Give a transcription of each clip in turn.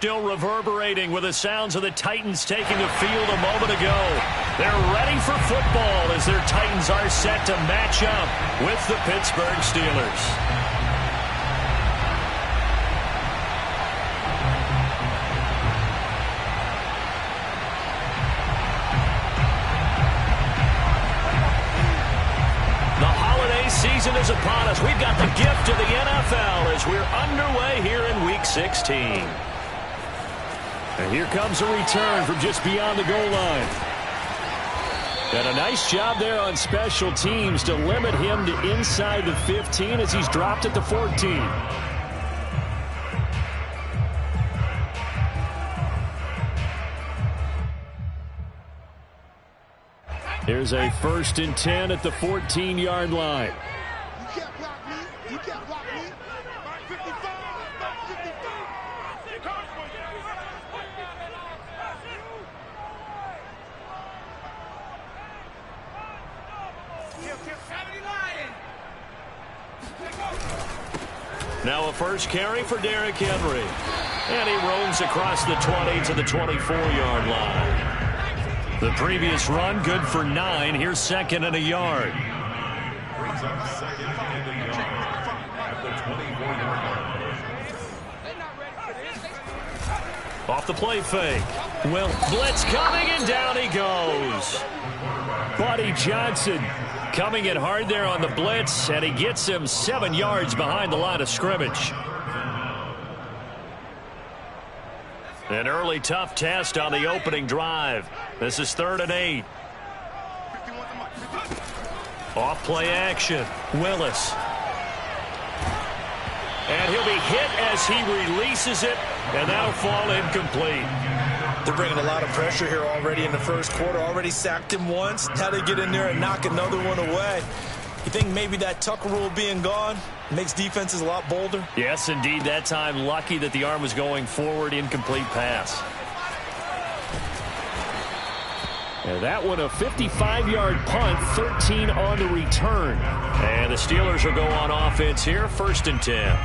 Still reverberating with the sounds of the Titans taking the field a moment ago. They're ready for football as their Titans are set to match up with the Pittsburgh Steelers. Season is upon us. We've got the gift of the NFL as we're underway here in Week 16. And here comes a return from just beyond the goal line. And a nice job there on special teams to limit him to inside the 15 as he's dropped at the 14. Here's a 1st and 10 at the 14-yard line. You can't block me. You can't block me. 55. Now a first carry for Derrick Henry. And he roams across the 20 to the 24-yard line. The previous run good for 9. Here's 2nd and a yard. Brings up 2nd and a yard at the 24-yard line. Off the play fake. Well, blitz coming, and down he goes. Buddy Johnson coming in hard there on the blitz, and he gets him 7 yards behind the line of scrimmage. An early tough test on the opening drive. This is 3rd and 8. Off play action. Willis. And he'll be hit as he releases it, and that'll fall incomplete. They're bringing a lot of pressure here already in the first quarter. Already sacked him once. Now they get in there and knock another one away. You think maybe that Tucker rule being gone makes defenses a lot bolder? Yes, indeed. That time, lucky that the arm was going forward. Incomplete pass. And that one a 55-yard punt, 13 on the return. And the Steelers will go on offense here, 1st and 10.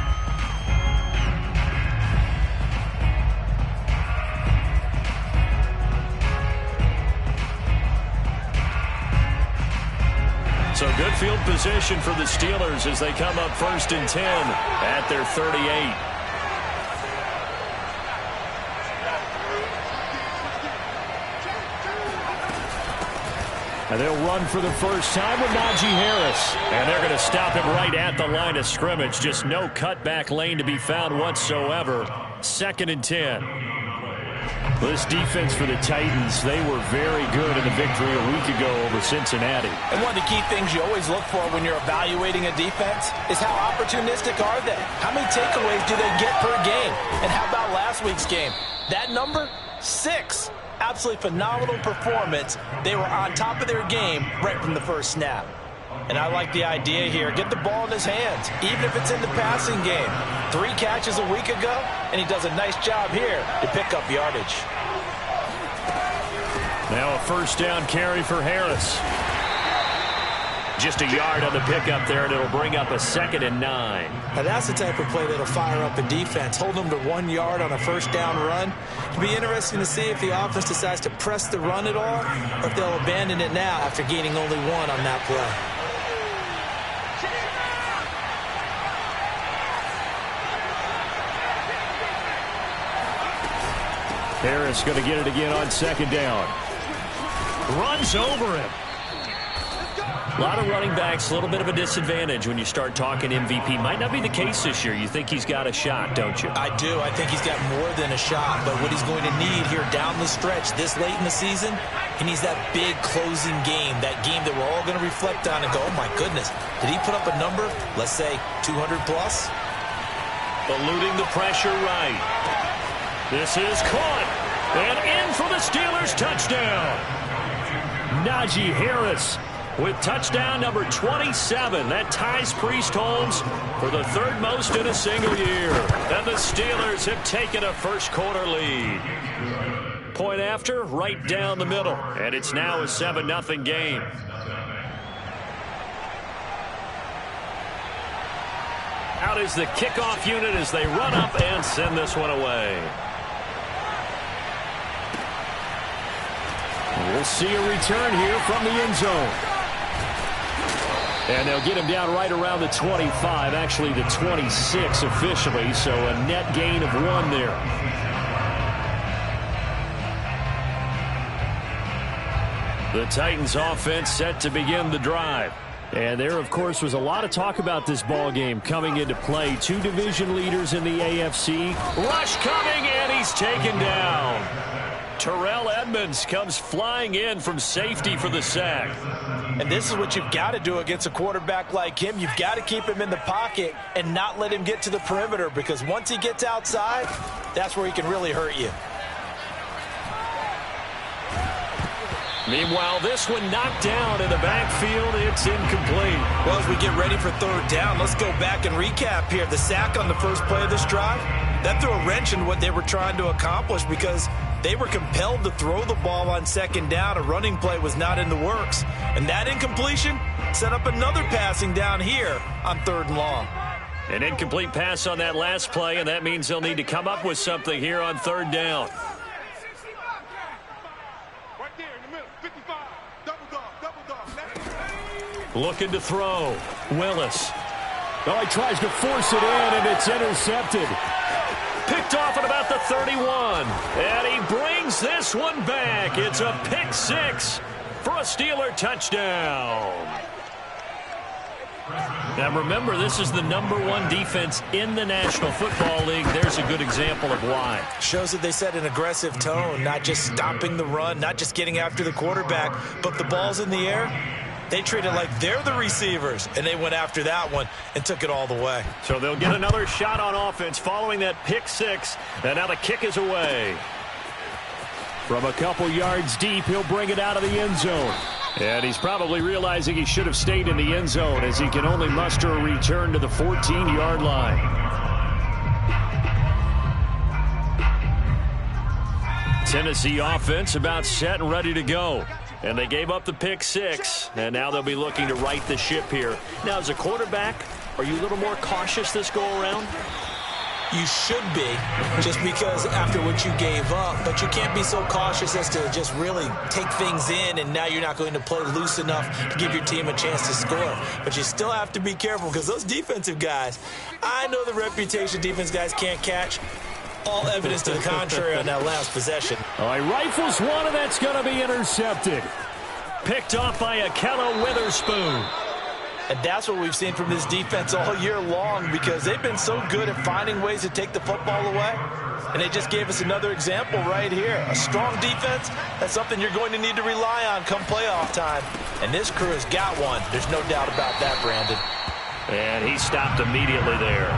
So good field position for the Steelers as they come up 1st and 10 at their 38. And they'll run for the first time with Najee Harris. And they're going to stop him right at the line of scrimmage. Just no cutback lane to be found whatsoever. 2nd and 10. This defense for the Titans, they were very good in the victory a week ago over Cincinnati. And one of the key things you always look for when you're evaluating a defense is how opportunistic are they? How many takeaways do they get per game? And how about last week's game? That number? 6. Absolutely phenomenal performance. They were on top of their game right from the first snap. And I like the idea here. Get the ball in his hands, even if it's in the passing game. 3 catches a week ago, and he does a nice job here to pick up yardage. Now a 1st down carry for Harris. Just a yard on the pickup there, and it'll bring up a 2nd and 9. Now that's the type of play that'll fire up the defense. Hold them to 1 yard on a 1st down run. It'll be interesting to see if the offense decides to press the run at all, or if they'll abandon it now after gaining only 1 on that play. Harris going to get it again on 2nd down. Runs over him. A lot of running backs, a little bit of a disadvantage when you start talking MVP. Might not be the case this year. You think he's got a shot, don't you? I do. I think he's got more than a shot. But what he's going to need here down the stretch this late in the season, he needs that big closing game, that game that we're all going to reflect on and go, oh, my goodness, did he put up a number, let's say 200 plus? Eluding the pressure right. This is caught. And in for the Steelers touchdown. Najee Harris with touchdown number 27. That ties Priest Holmes for the 3rd most in a single year. And the Steelers have taken a first quarter lead. Point after, right down the middle. And it's now a 7-0 game. Out is the kickoff unit as they run up and send this one away. We'll see a return here from the end zone. And they'll get him down right around the 25, actually the 26 officially, so a net gain of 1 there. The Titans offense set to begin the drive. And there, of course, was a lot of talk about this ball game coming into play. 2 division leaders in the AFC. Rush coming, and he's taken down. Terrell Edmonds comes flying in from safety for the sack. And this is what you've got to do against a quarterback like him. You've got to keep him in the pocket and not let him get to the perimeter, because once he gets outside, that's where he can really hurt you. Meanwhile, this one knocked down in the backfield. It's incomplete. Well, as we get ready for third down, let's go back and recap here. The sack on the first play of this drive, that threw a wrench in what they were trying to accomplish, because they were compelled to throw the ball on second down. A running play was not in the works. And that incompletion set up another passing down here on third and long. An incomplete pass on that last play, and that means they'll need to come up with something here on third down. Looking to throw. Willis. Oh, he tries to force it in, and it's intercepted. Picked off at about the 31. And he brings this one back. It's a pick 6 for a Steeler touchdown. Now remember, this is the #1 defense in the National Football League. There's a good example of why. Shows that they set an aggressive tone, not just stopping the run, not just getting after the quarterback, but the ball's in the air. They treat it like they're the receivers, and they went after that one and took it all the way. So they'll get another shot on offense following that pick 6, and now the kick is away. From a couple yards deep, he'll bring it out of the end zone. And he's probably realizing he should have stayed in the end zone, as he can only muster a return to the 14-yard line. Tennessee offense about set and ready to go. And they gave up the pick 6, and now they'll be looking to right the ship here. Now, as a quarterback, are you a little more cautious this go-around? You should be, just because after what you gave up, but you can't be so cautious as to just really take things in, and now you're not going to play loose enough to give your team a chance to score. But you still have to be careful, because those defensive guys, I know the reputation defense guys can't catch. All evidence to the contrary on that last possession. All right, rifles one, and that's going to be intercepted. Picked off by Akella Witherspoon. And that's what we've seen from this defense all year long, because they've been so good at finding ways to take the football away. And they just gave us another example right here. A strong defense, that's something you're going to need to rely on come playoff time. And this crew has got one. There's no doubt about that, Brandon. And he stopped immediately there.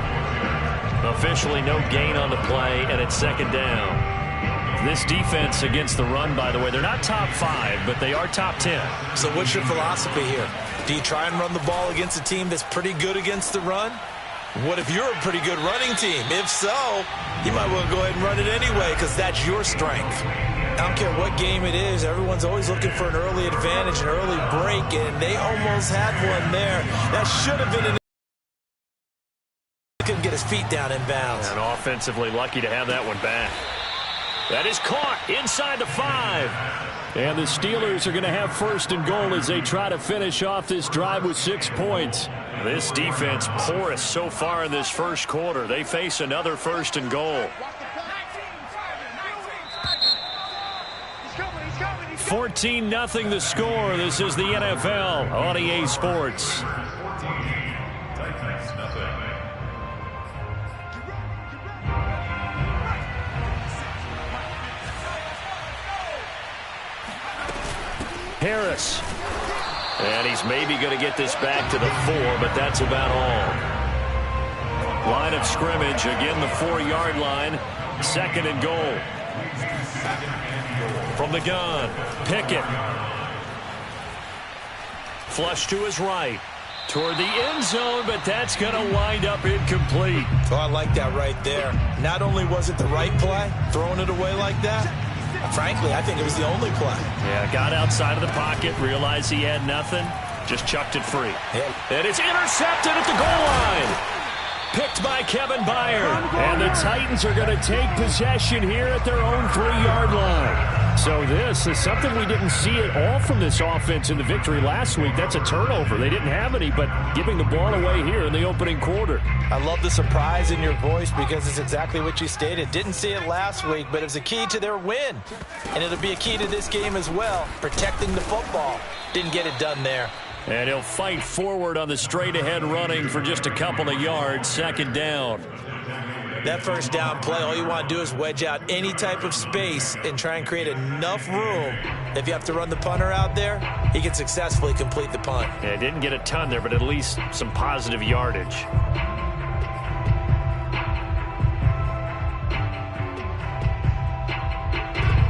Officially no gain on the play, and it's second down. This defense against the run, by the way, they're not top 5, but they are top 10. So what's your philosophy here? Do you try and run the ball against a team that's pretty good against the run? What if you're a pretty good running team? If so, you might want to go ahead and run it anyway, because that's your strength. I don't care what game it is. Everyone's always looking for an early advantage, an early break, and they almost had one there. That should have been an couldn't get his feet down in bounds. And offensively lucky to have that one back. That is caught inside the 5. And the Steelers are going to have first and goal as they try to finish off this drive with 6 points. This defense porous so far in this first quarter. They face another first and goal. 14-0 the score. This is the NFL on EA Sports. Harris. And he's maybe going to get this back to the 4, but that's about all. Line of scrimmage, again the 4-yard line. Second and goal. From the gun, Pickett. Flush to his right. Toward the end zone, but that's going to wind up incomplete. Oh, I like that right there. Not only was it the right play, throwing it away like that, frankly, I think it was the only play. Yeah, got outside of the pocket, realized he had nothing, just chucked it free. Yeah. And it's intercepted at the goal line. picked by Kevin Byard. And the Titans are going to take possession here at their own 3-yard line. So this is something we didn't see at all from this offense in the victory last week. That's a turnover. They didn't have any, but giving the ball away here in the opening quarter. I love the surprise in your voice because it's exactly what you stated. Didn't see it last week, but it was a key to their win. And it'll be a key to this game as well, protecting the football. Didn't get it done there. And he'll fight forward on the straight-ahead running for just a couple of yards, 2nd down. That first down play, all you want to do is wedge out any type of space and try and create enough room. If you have to run the punter out there, he can successfully complete the punt. Yeah, didn't get a ton there, but at least some positive yardage.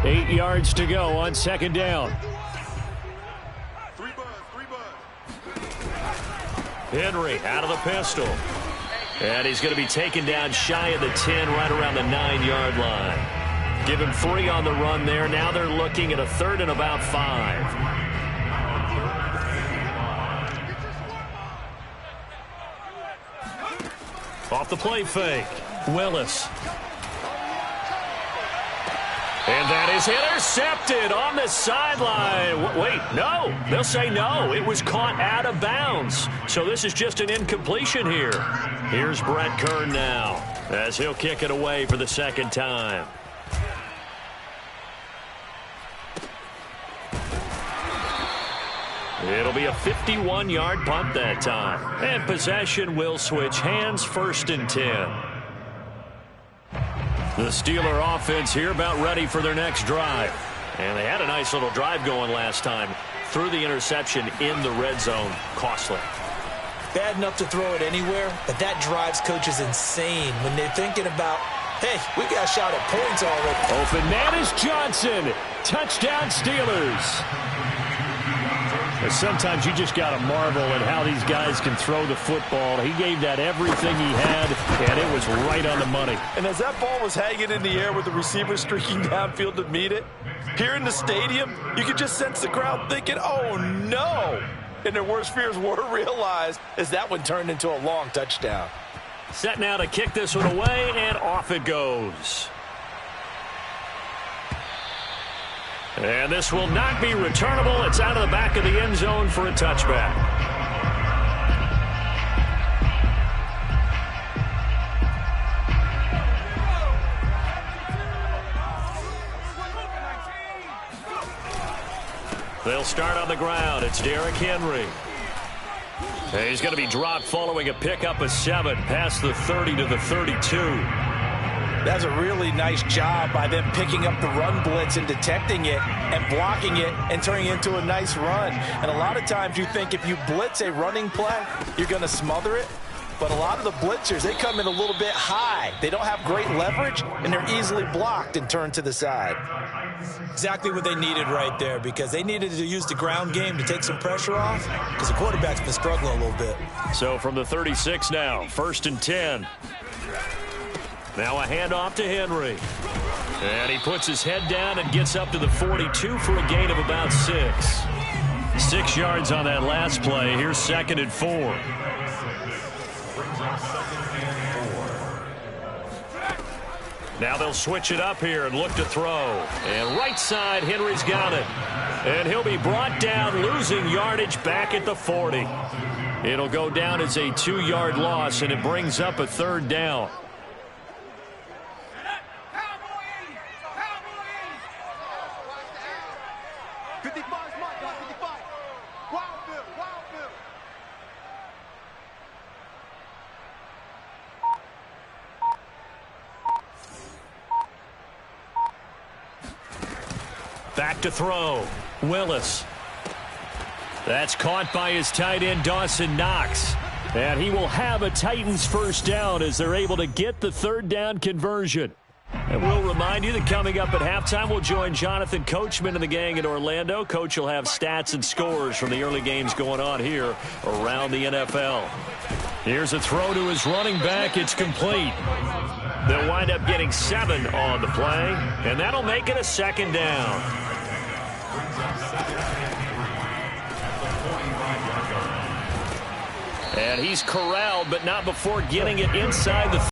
Eight yards to go on 2nd down. Henry out of the pistol. And he's going to be taken down shy of the 10, right around the 9-yard line. Give him 3 on the run there. Now they're looking at a 3rd and about 5. Off the play fake. Willis. And that is intercepted on the sideline. Wait, no. They'll say no. It was caught out of bounds. So this is just an incompletion here. Here's Brett Kern now as he'll kick it away for the 2nd time. It'll be a 51-yard punt that time. And possession will switch hands, 1st and 10. The Steeler offense here about ready for their next drive. And they had a nice little drive going last time. Threw the interception in the red zone. Costly. Bad enough to throw it anywhere, but that drives coaches insane when they're thinking about, hey, we got a shot at points already. Open man is Johnson. Touchdown Steelers. Sometimes you just got to marvel at how these guys can throw the football. He gave that everything he had, and it was right on the money. And as that ball was hanging in the air with the receiver streaking downfield to meet it, here in the stadium, you could just sense the crowd thinking, oh, no. And their worst fears were realized as that one turned into a long touchdown. Set now to kick this one away, and off it goes. And this will not be returnable. It's out of the back of the end zone for a touchback. They'll start on the ground. It's Derrick Henry. And he's going to be dropped following a pickup of 7 past the 30 to the 32. That's a really nice job by them picking up the run blitz and detecting it and blocking it and turning it into a nice run. And a lot of times you think if you blitz a running play, you're going to smother it. But a lot of the blitzers, they come in a little bit high. They don't have great leverage, and they're easily blocked and turned to the side. Exactly what they needed right there, because they needed to use the ground game to take some pressure off, because the quarterback's been struggling a little bit. So from the 36 now, 1st and 10. Now a handoff to Henry. And he puts his head down and gets up to the 42 for a gain of about 6. 6 yards on that last play. Here's 2nd and 4. Now they'll switch it up here and look to throw. And right side, Henry's got it. And he'll be brought down, losing yardage back at the 40. It'll go down as a 2-yard loss, and it brings up a 3rd down. Back to throw. Willis. That's caught by his tight end, Dawson Knox. And he will have a Titans 1st down as they're able to get the 3rd down conversion. And we'll remind you that coming up at halftime, we'll join Jonathan Coachman and the gang in Orlando. Coach will have stats and scores from the early games going on here around the NFL. Here's a throw to his running back. It's complete. They'll wind up getting 7 on the play, and that'll make it a 2nd down. And he's corralled, but not before getting it inside the